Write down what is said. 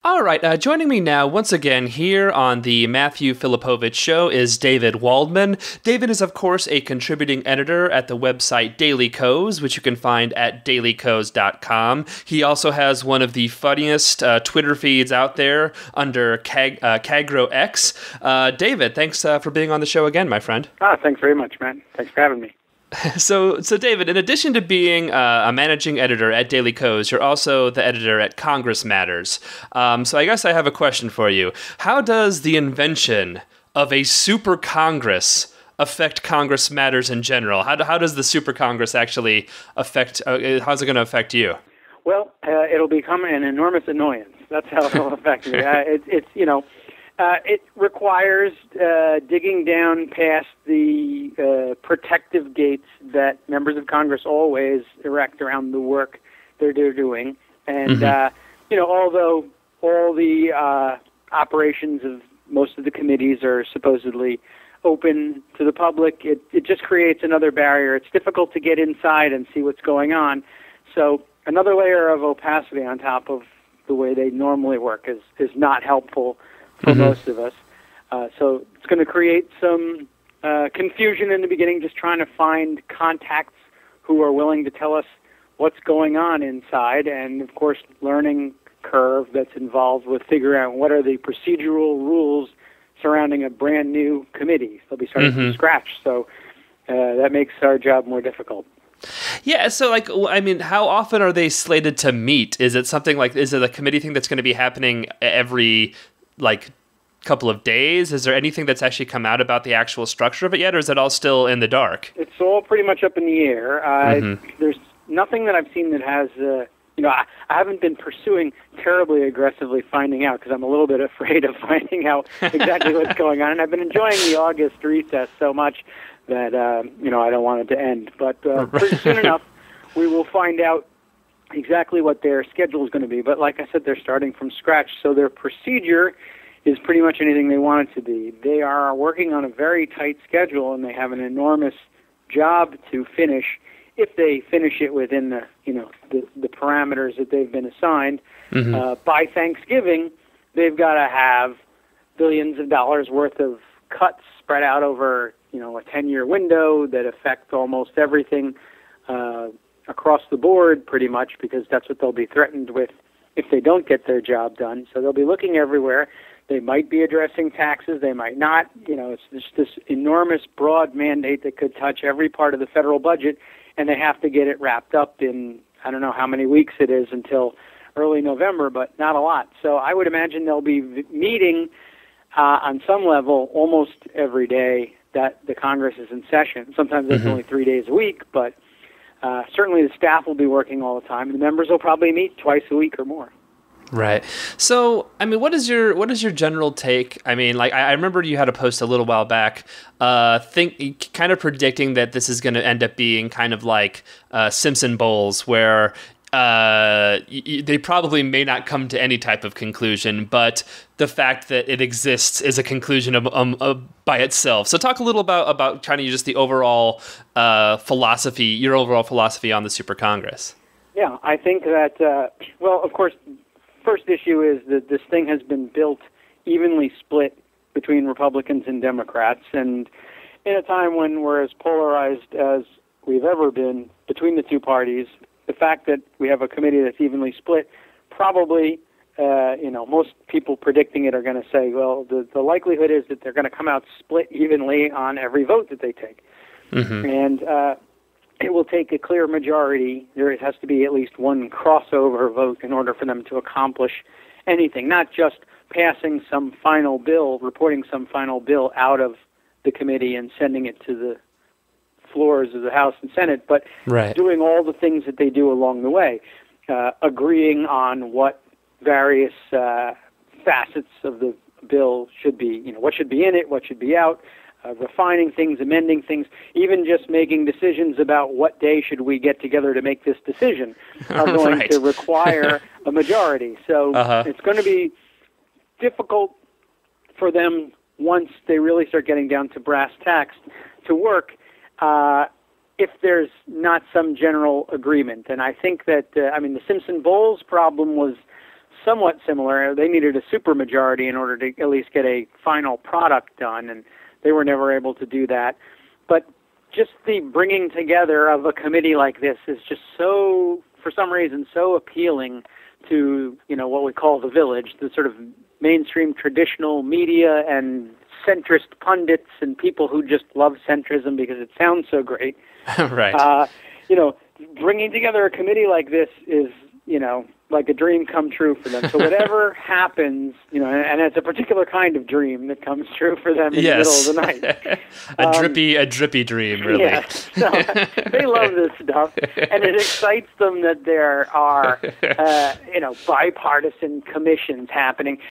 All right, joining me now once again here on the Matthew Filipowicz Show is David Waldman. David is, of course, a contributing editor at the website Daily Kos, which you can find at dailykos.com. He also has one of the funniest Twitter feeds out there under CagroX. David, thanks for being on the show again, my friend. Thanks very much, man. Thanks for having me. So David, in addition to being a managing editor at Daily Kos, you're also the editor at Congress Matters. So I guess I have a question for you. How does the invention of a super Congress affect Congress Matters in general? How does the super Congress actually affect, how's it going to affect you? Well, it'll become an enormous annoyance. That's how it'll affect me. It requires digging down past the protective gates that members of Congress always erect around the work they're doing. And, although all the operations of most of the committees are supposedly open to the public, it just creates another barrier. It's difficult to get inside and see what's going on. So another layer of opacity on top of the way they normally work is not helpful for most of us. So it's going to create some confusion in the beginning, just trying to find contacts who are willing to tell us what's going on inside, and, of course, learning curve that's involved with figuring out what are the procedural rules surrounding a brand new committee. They'll be starting from scratch, so that makes our job more difficult. Yeah, so, how often are they slated to meet? Is it something is it a committee thing that's going to be happening every couple of days? Is there anything that's actually come out about the actual structure of it yet, or is it all still in the dark? It's all pretty much up in the air. There's nothing that I've seen that has, I haven't been pursuing terribly aggressively finding out because I'm a little bit afraid of finding out exactly what's going on. And I've been enjoying the August recess so much that, I don't want it to end. But pretty soon enough, we will find out exactly what their schedule is going to be. But like I said, they're starting from scratch, so their procedure is pretty much anything they want it to be. They are working on a very tight schedule, and they have an enormous job to finish if they finish it within the parameters that they've been assigned. By Thanksgiving, they've got to have billions of dollars worth of cuts spread out over a 10-year window that affect almost everything across the board pretty much, because that's what they'll be threatened with if they don't get their job done. So they'll be looking everywhere. They might be addressing taxes. They might not. It's just this enormous, broad mandate that could touch every part of the federal budget, and they have to get it wrapped up in, I don't know how many weeks it is until early November, but not a lot. So I would imagine they'll be meeting on some level almost every day that the Congress is in session. Sometimes it's only 3 days a week, but certainly the staff will be working all the time. The members will probably meet twice a week or more. Right. So, what is your general take? I remember you had a post a little while back, kind of predicting that this is going to end up being kind of like Simpson Bowls, where they probably may not come to any type of conclusion, but the fact that it exists is a conclusion by itself. So talk a little about kind of just the overall philosophy, your overall philosophy on the Super Congress. Yeah, I think that, of course, first issue is that this thing has been built evenly split between Republicans and Democrats, and in a time when we're as polarized as we've ever been between the two parties, the fact that we have a committee that's evenly split, probably, most people predicting it are going to say, well, the likelihood is that they're going to come out split evenly on every vote that they take. And it will take a clear majority. There has to be at least one crossover vote in order for them to accomplish anything, not just passing some final bill, reporting some final bill out of the committee and sending it to the floors of the House and Senate, but doing all the things that they do along the way, agreeing on what various facets of the bill should be, what should be in it, what should be out, refining things, amending things, even just making decisions about what day should we get together to make this decision are going to require a majority. So it's going to be difficult for them once they really start getting down to brass tacks to work if there's not some general agreement. And I think that, the Simpson Bowles problem was somewhat similar. They needed a supermajority in order to at least get a final product done, and they were never able to do that. But just the bringing together of a committee like this is just so, for some reason, so appealing to, what we call the village, the sort of mainstream traditional media and centrist pundits and people who just love centrism because it sounds so great. Right. Bringing together a committee like this is, like a dream come true for them. So whatever happens, and it's a particular kind of dream that comes true for them in the middle of the night. a drippy dream, really. Yeah, so they love this stuff, and it excites them that there are, bipartisan commissions happening.